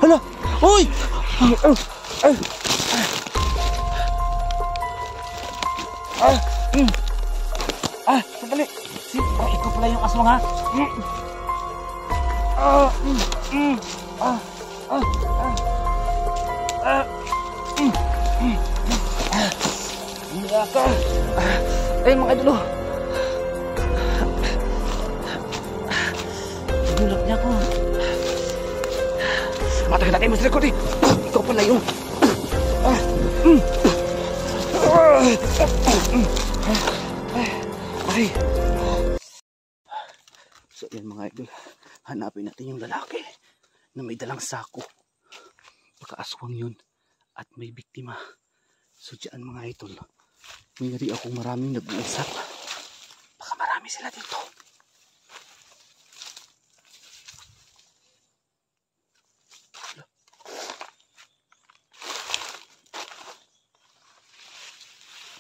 Hala! Uy! Sandali! Ikaw pala yung aswang, ha? Ay, mga idolo! Nagulak niya ako. Matagal natin mas likod eh. Ikaw pala yung... Ay. So yan mga idol, hanapin natin yung lalaki na may dalang sako. Baka aswang yun at may biktima. So dyan mga idol, mayroon akong maraming nag-uusap. Baka marami sila dito.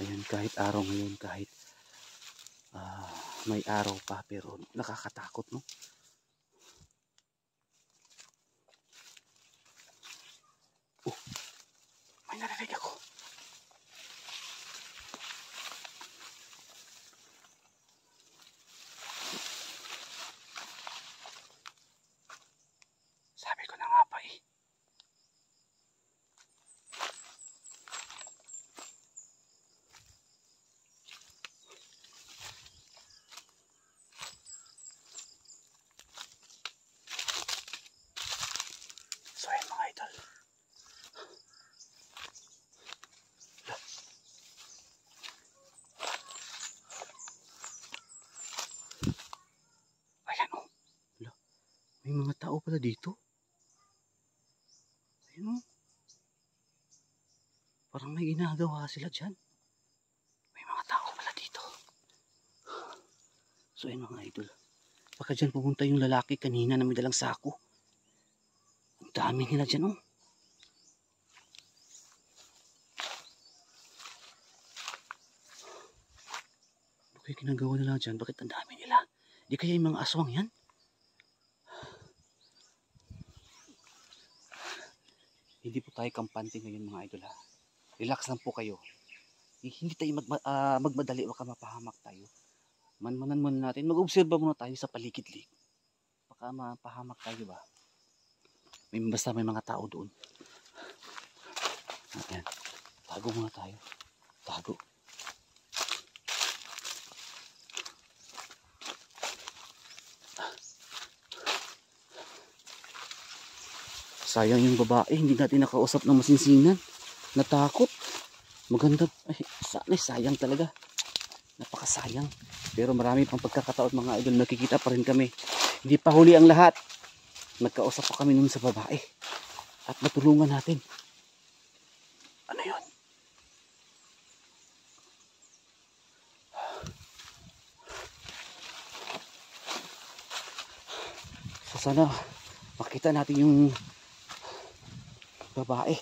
Ayan, kahit araw ngayon, kahit may araw pa, pero nakakatakot, no? Oh, may narinig ako. Sabi ko na nga pa eh. So ayan mga idol. Ayan o. May mga tao pala dito. Ayan o. Parang may ginagawa sila dyan. May mga tao pala dito. So ayan mga idol. Baka dyan pumunta yung lalaki kanina na may dalang sako. Ang dami nila dyan oh. Ano kaya ginagawa nila dyan? Bakit ang dami nila? Di kaya yung mga aswang yan? Hindi po tayo kampante ngayon mga idol ha. Relax lang po kayo. Hindi tayo magmadali, baka mapahamak tayo. Manmanan muna natin. Mag-obserba muna tayo sa paligid-lig. Baka mapahamak tayo ba? Basta may mga tao doon. Ayan. Tago muna tayo. Tago. Sayang yung babae. Hindi natin nakausap ng masinsinan. Natakot. Maganda. Ay, sayang talaga. Napakasayang. Pero marami pang pagkakataon mga idol. Nakikita pa rin kami. Hindi pa huli ang lahat. Nagkausap pa kami nun sa babae. At natulungan natin. Ano yun? So sana makita natin yung babae.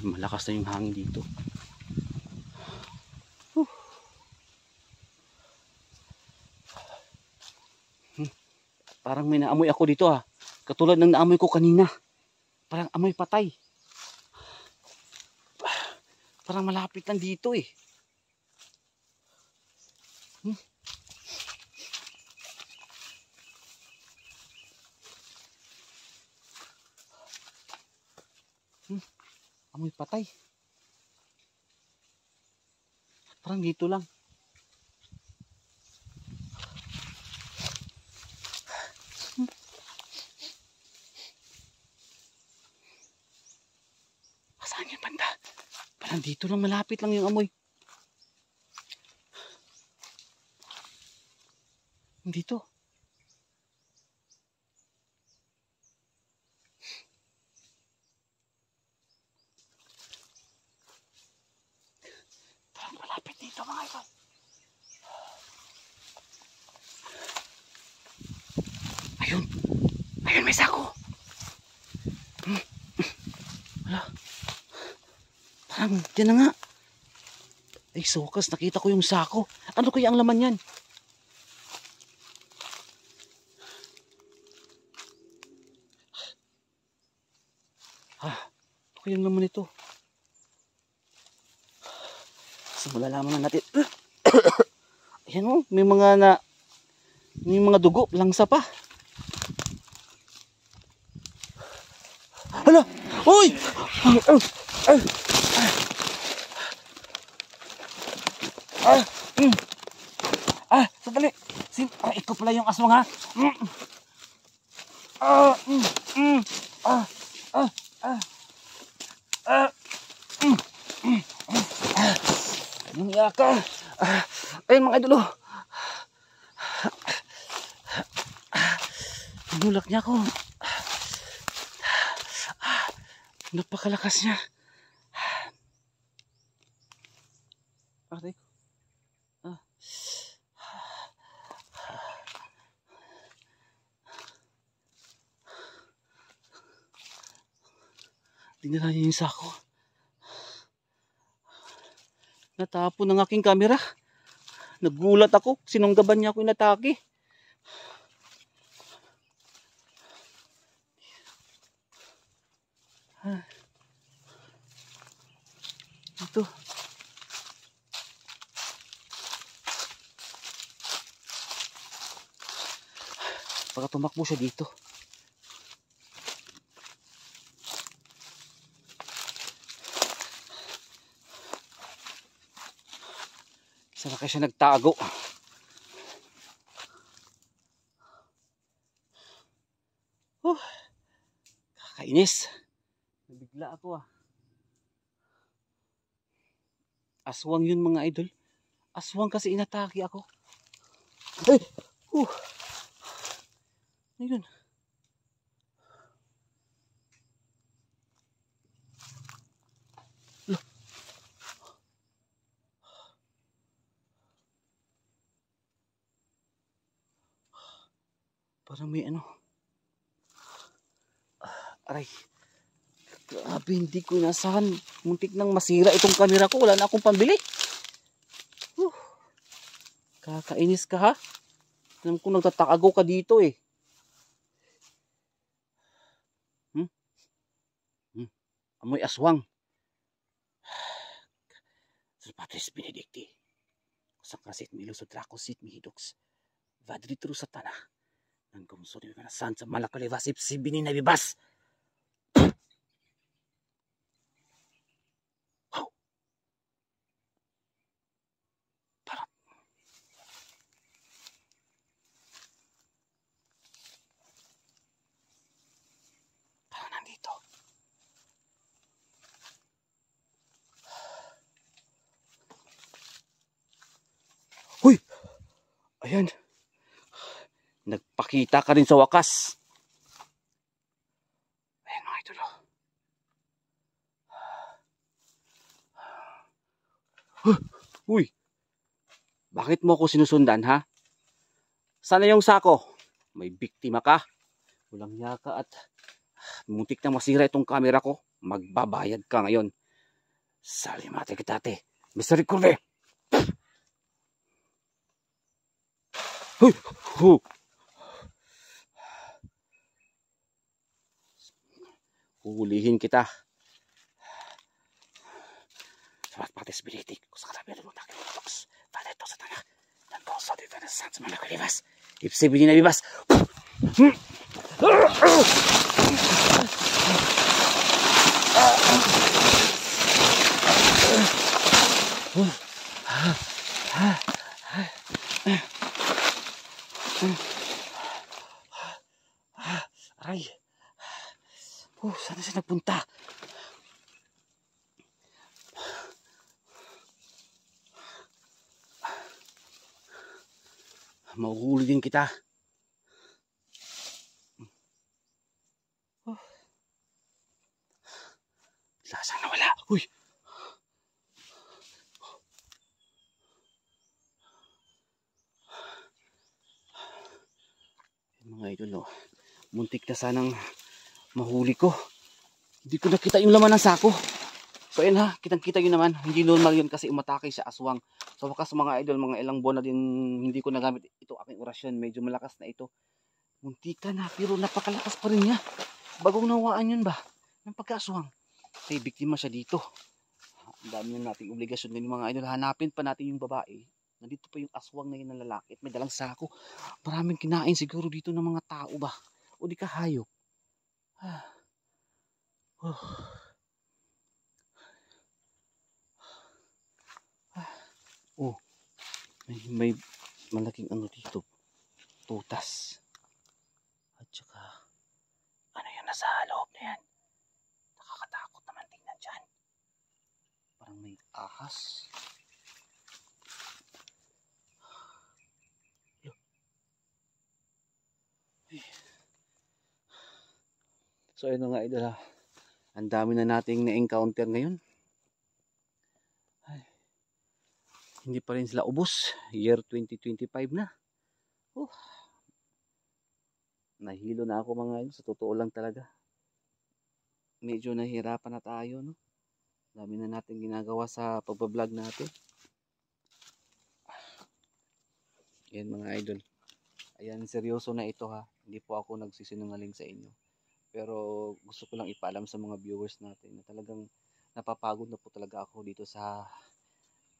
Malakas na yung hangin dito. Parang may naamoy ako dito ha. Katulad ng naamoy ko kanina. Parang amoy patay. Parang malapit lang dito eh. Amoy patay. Parang dito lang. Saan yung banda? Parang dito lang, malapit lang yung amoy. Dito. Parang malapit dito mga idol. Ayun. Ayun, may sako. Wala. Parang, yan na nga. Ay, sokas, nakita ko yung sako. Ano kaya ang laman yan? Ito kayang naman ito. So malalaman na natin. Ayan o, may mga dugo, langsa pa. Hala! Uy! Sandali. Ito pala yung aswang ha. Nangiyak ka. Ayun mga idolo. Tinulak niya ako. Napakalakas niya. Aray ko. Dinala niya yung sako. Natapon ng aking camera. Nagulat ako. Sinunggaban niya ako inatake. Ito. Baka tumakbo siya dito. Saan na kaya siya nagtago? Kakainis. Nabigla ako Aswang yun mga idol. Aswang kasi inatake ako. Ay! Ayun. Parang may ano. Aray. Grabe, hindi ko inasahan. Muntik nang masira itong camera ko. Wala na akong pambili. Kakainis ka ha. Alam ko nagtatakago ka dito eh. Amoy aswang. Sir Patris Benedicti. Kusang kasit milusod rakosit mihidoks. Vadritru satana. Nang kumso di na san sa malakalivas ipsibini na bibas. Parang nandito. Huy! Ayan. Nagpakita ka rin sa wakas. Ayan mga idol. Uy! Bakit mo ako sinusundan ha? Sana yung sako? May biktima ka? Walang yaka at muntik na masira itong camera ko. Magbabayad ka ngayon. Salimate kitate. Mr. Curve! Huhulihin kita. Sabat patis bilitik. Kusa katabi na lutak yung box. Valito sa tanak. Nandoso dito na sa mga nakalibas. Ipsibili na bibas. Aray. Saan siya nagpunta? Mahuhuli din kita. Lasang nawala. Uy! Mga idol, muntik na sanang mahuli ko. Hindi ko nakita yung laman ng sako. So ayun ha, kitang-kita yun naman. Hindi normal yun kasi umatake sa aswang. So wakas mga idol, mga ilang buwan na din hindi ko nagamit ito aking orasyon. Medyo malakas na ito. Muntika na pero napakalakas pa rin niya. Bagong nawaan yun ba? ng pagkaaswang. May biktima siya dito. Ang dami na nating obligasyon din mga idol. Hanapin pa natin yung babae. Nandito pa yung aswang na yun ng lalaki at may dalang sako. Maraming kinain siguro dito ng mga tao ba? O di ka hayop? Oh, may malaking ano dito. Tutas. At saka, ano yung nasa loob na yan? Nakakatakot naman tingnan dyan. Parang may ahas. So ayun nga idol ha. Ang dami na nating na-encounter ngayon. Ay, hindi pa rin sila ubos. Year 2025 na. Nahilo na ako mga idol. Sa totoo lang talaga. Medyo nahihirapan na tayo, no? Dami na natin ginagawa sa pagbablog natin. Yan mga idol. Ayan, seryoso na ito ha. Hindi po ako nagsisinungaling sa inyo. Pero gusto ko lang ipaalam sa mga viewers natin na talagang napapagod na po talaga ako dito sa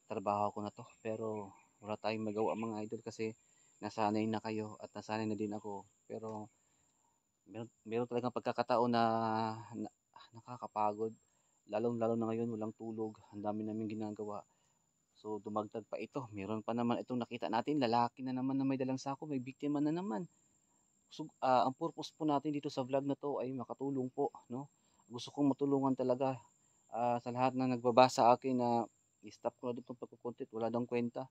trabaho ko na to. Pero wala tayong magawa mga idol kasi nasanay na kayo at nasanay na din ako. Pero meron talagang pagkakataon na nakakapagod. Lalo na ngayon walang tulog. Ang dami namin ginagawa. So dumagdag pa ito. Meron pa naman itong nakita natin. Lalaki na naman na may dalang sako. May biktima na naman. So, ang purpose po natin dito sa vlog na to ay makatulong po, no? Gusto kong matulungan talaga sa lahat na nagbabasa akin na i-stop ko na dito pagkukontent, wala daw kwenta.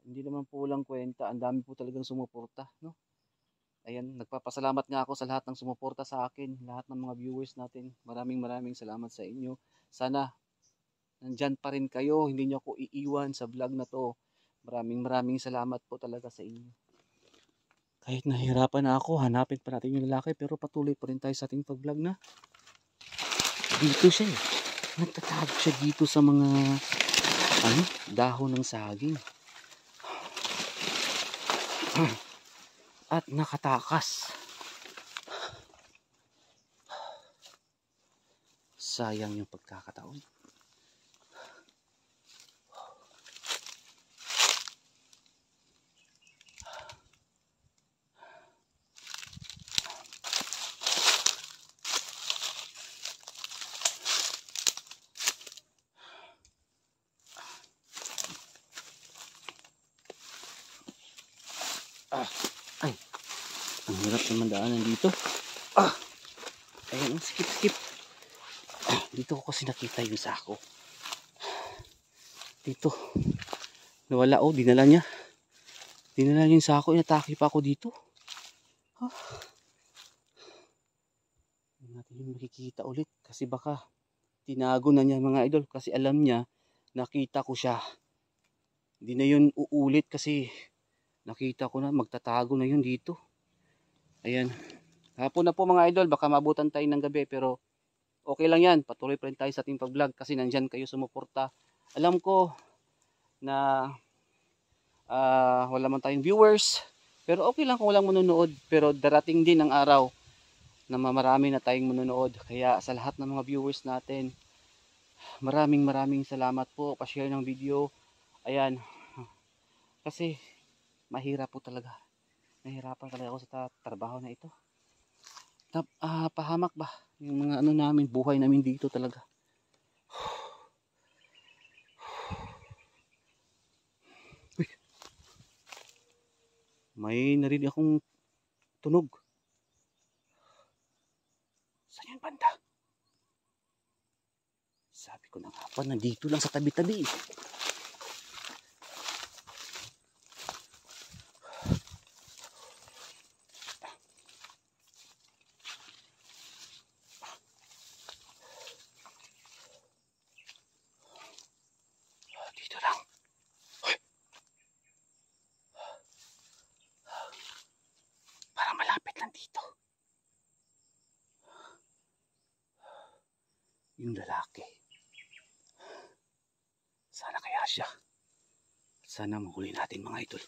Hindi naman po walang kwenta, ang dami po talagang sumuporta, no? Ayan, nagpapasalamat nga ako sa lahat ng sumuporta sa akin, lahat ng mga viewers natin. Maraming salamat sa inyo. Sana nandyan pa rin kayo, hindi niyo ako iiwan sa vlog na to. Maraming salamat po talaga sa inyo. Kahit nahihirapan na ako, hanapin pa natin yung lalaki pero patuloy pa rin tayo sa ating pag-vlog na. Dito siya eh. Nagtatago siya dito sa mga dahon ng saging. At nakatakas. Sayang yung pagkakataon. Ay, ang hirap naman daanan dito. Ayan, skip. Dito ko kasi nakita yung sako. Dito. Nawala dinala niya. Dinala niya yung sako, inatake pa ako dito. Hindi natin yung makikita ulit kasi baka tinago na niya mga idol kasi alam niya nakita ko siya. Hindi na yun uulit kasi nakita ko na magtatago na yun dito. Ayan. Hapon na po mga idol, baka mabutan tayo ng gabi pero okay lang yan. Patuloy pa rin tayo sa ating pag-vlog kasi nandyan kayo sumuporta. Alam ko na wala man tayong viewers pero okay lang kung walang manonood. Pero darating din ang araw na marami na tayong manonood. Kaya sa lahat ng mga viewers natin, maraming salamat po. Pa-share ng video. Ayan. Kasi mahirap po talaga. Nahirapan talaga ako sa trabaho na ito. Pahamak ba? Yung mga namin, buhay namin dito talaga. Uy. May narinig akong tunog. Saan yung banda? Sabi ko na nga pa, nandito lang sa tabi-tabi. Dito lang. Parang malapit lang dito. Yung lalaki. Sana kaya siya. Sana mahuli natin mga idol.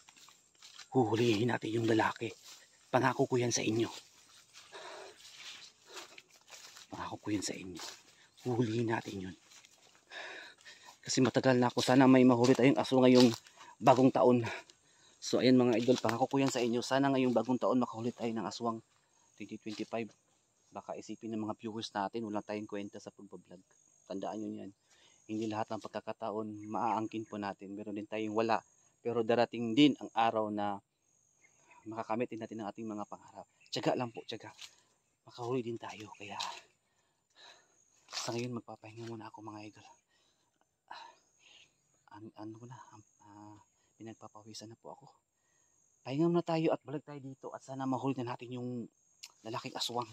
Huhulihin natin yung lalaki. Pangako ko yan sa inyo. Pangako ko yun sa inyo. Huhulihin natin yun. Kasi matagal na ako. Sana may mahuli tayong aso ngayong bagong taon. So ayan mga idol, pangako ko yan sa inyo. Sana ngayong bagong taon makahuli tayo ng aswang 2025. Baka isipin ng mga viewers natin, wala tayong kwenta sa pagbablog. Tandaan nyo yan. Hindi lahat ng pagkakataon maaangkin po natin. Meron din tayong wala. Pero darating din ang araw na makakamit din natin ang ating mga pangarap. Tiyaga lang po, tiyaga. Makahuli din tayo. Kaya sa ngayon magpapahinga muna ako mga idol. Pinagpapawisan na po ako. Pahinga muna tayo at balik tayo dito at sana mahuli na natin yung lalaking aswang.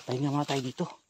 Pahinga muna tayo dito.